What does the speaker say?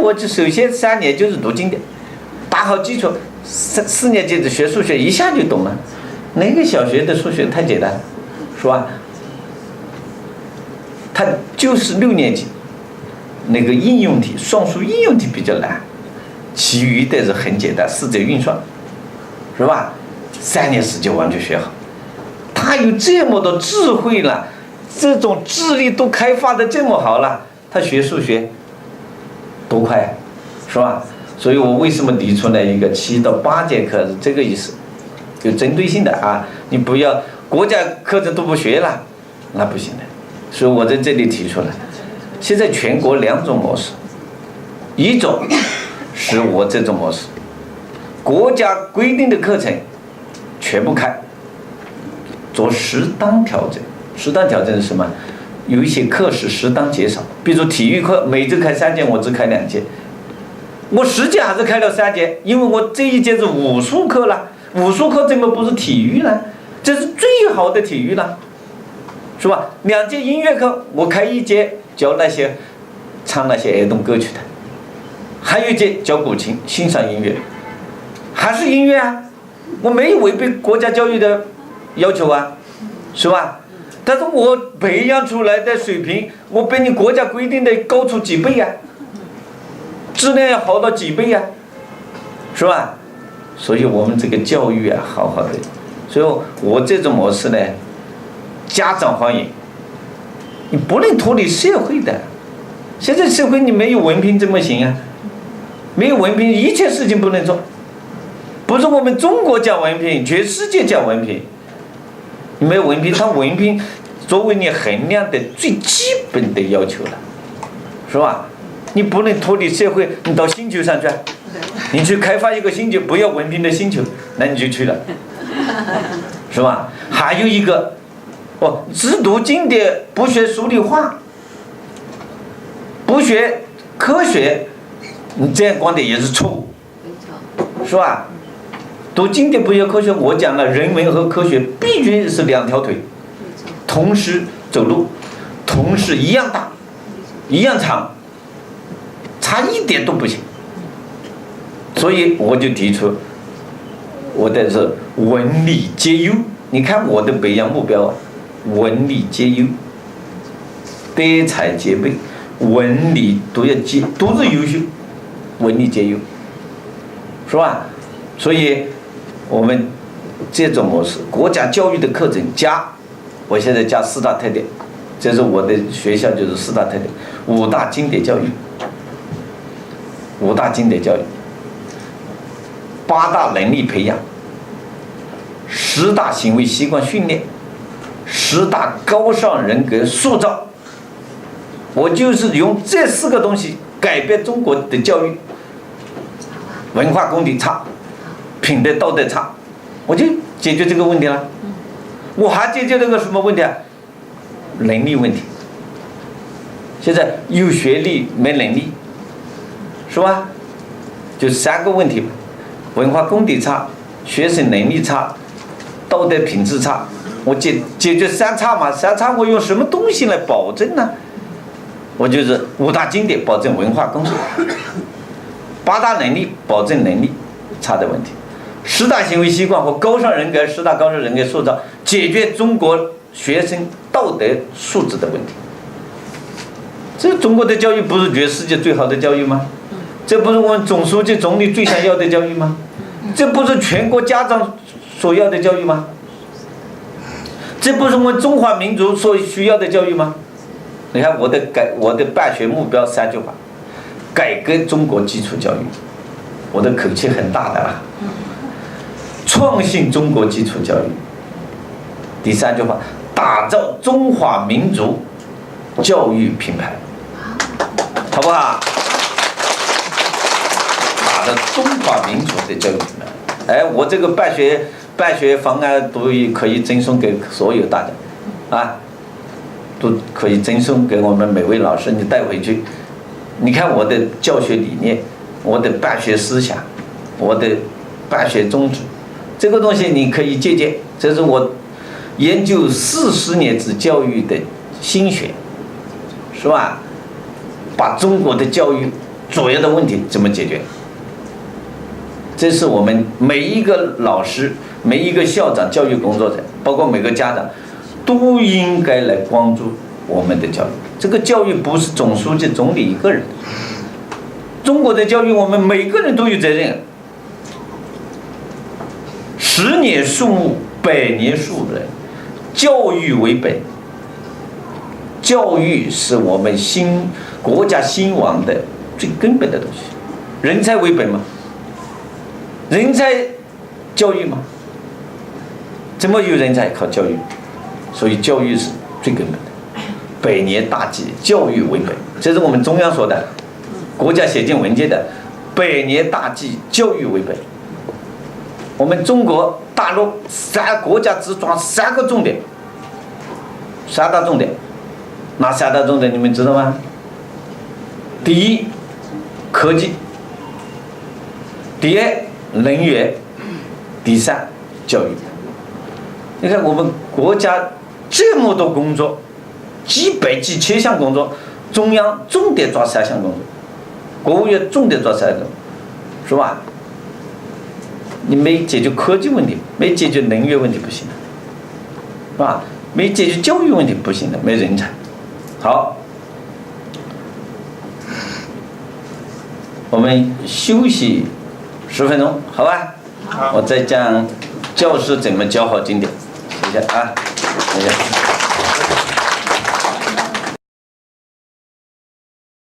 我就首先3年就是读经典，打好基础，4年级的学数学一下就懂了。那个小学的数学太简单了，是吧？它就是6年级那个应用题，算术应用题比较难，其余的是很简单，4则运算，是吧？3年时间完全学好。他有这么多智慧了，这种智力都开发的这么好了，他学数学多快啊，是吧？所以我为什么提出来一个7到8节课是这个意思，有针对性的啊，你不要国家课程都不学了，那不行的。所以我在这里提出来，现在全国2种模式，一种是我这种模式，国家规定的课程全部开，做适当调整。适当调整是什么？有一些课时适当减少，比如体育课每周开3节，我只开2节，我10节还是开了3节，因为我这一节是武术课了，武术课怎么不是体育呢？这是最好的体育了，是吧？2节音乐课我开1节教那些唱那些儿童歌曲的，还有1节教古琴，欣赏音乐，还是音乐啊，我没有违背国家教育的要求啊，是吧？但是我培养出来的水平，我比你国家规定的高出几倍啊，质量要好到几倍啊，是吧？所以我们这个教育啊，好好的。所以我这种模式呢，家长欢迎，你不能脱离社会的。现在社会你没有文凭怎么行啊？没有文凭，一切事情不能做。不是我们中国讲文凭，全世界讲文凭。你没有文凭，它文凭作为你衡量的最基本的要求了，是吧？你不能脱离社会，你到星球上去，你去开发一个星球不要文凭的星球，那你就去了，是吧？还有一个，只读经典不学数理化，不学科学，你这样观点也是错误，是吧？读经典不学科学，我讲了，人文和科学必须是2条腿，同时走路，同时一样大，一样长，差一点都不行。所以我就提出，我的是文理皆优。你看我的培养目标啊，文理皆优，德才兼备，文理都要兼，都是优秀，文理皆优，是吧？所以我们这种模式，国家教育的课程加，我现在加4大特点，这是我的学校就是4大特点，5大经典教育，5大经典教育，8大能力培养，10大行为习惯训练，10大高尚人格塑造。我就是用这4个东西改变中国的教育，文化功底差，品德道德差，我就解决这个问题了。我还解决这个什么问题啊？能力问题。现在有学历没能力，是吧？就3个问题，文化功底差，学生能力差，道德品质差。我解决3差嘛，3差我用什么东西来保证呢？我就是5大经典保证文化功底，8大能力保证能力差的问题，10大行为习惯和高尚人格，10大高尚人格塑造，解决中国学生道德素质的问题。这中国的教育不是全世界最好的教育吗？这不是我们总书记总理最想要的教育吗？这不是全国家长所要的教育吗？这不是我们中华民族所需要的教育吗？你看我的办学目标3句话：改革中国基础教育，我的口气很大的啦。创新中国基础教育，第3句话，打造中华民族教育品牌，好不好？打造中华民族的教育品牌。我这个办学方案都可以赠送给所有大家，啊，都可以赠送给我们每位老师，你带回去。你看我的教学理念，我的办学思想，我的办学宗旨，这个东西你可以借鉴。这是我研究40年制教育的心血，是吧？把中国的教育主要的问题怎么解决？这是我们每一个老师、每一个校长、教育工作者，包括每个家长，都应该来关注我们的教育。这个教育不是总书记、总理一个人，中国的教育我们每个人都有责任。10年树木，100年树人，教育为本。教育是我们国家兴亡的最根本的东西。人才为本嘛，人才教育嘛，怎么有人才？靠教育。所以教育是最根本的。100年大计，教育为本，这是我们中央说的，国家写进文件的100年大计，教育为本。我们中国大陆国家只抓3个重点，3大重点。哪3大重点你们知道吗？第一，科技；第2，能源；第3，教育。你看我们国家这么多工作，几百几千项工作，中央重点抓3项工作，国务院重点抓3个，是吧？你没解决科技问题，没解决能源问题不行的，是吧？没解决教育问题不行的，没人才。好，我们休息10分钟，好吧？我再讲教师怎么教好经典，谢谢啊，谢谢。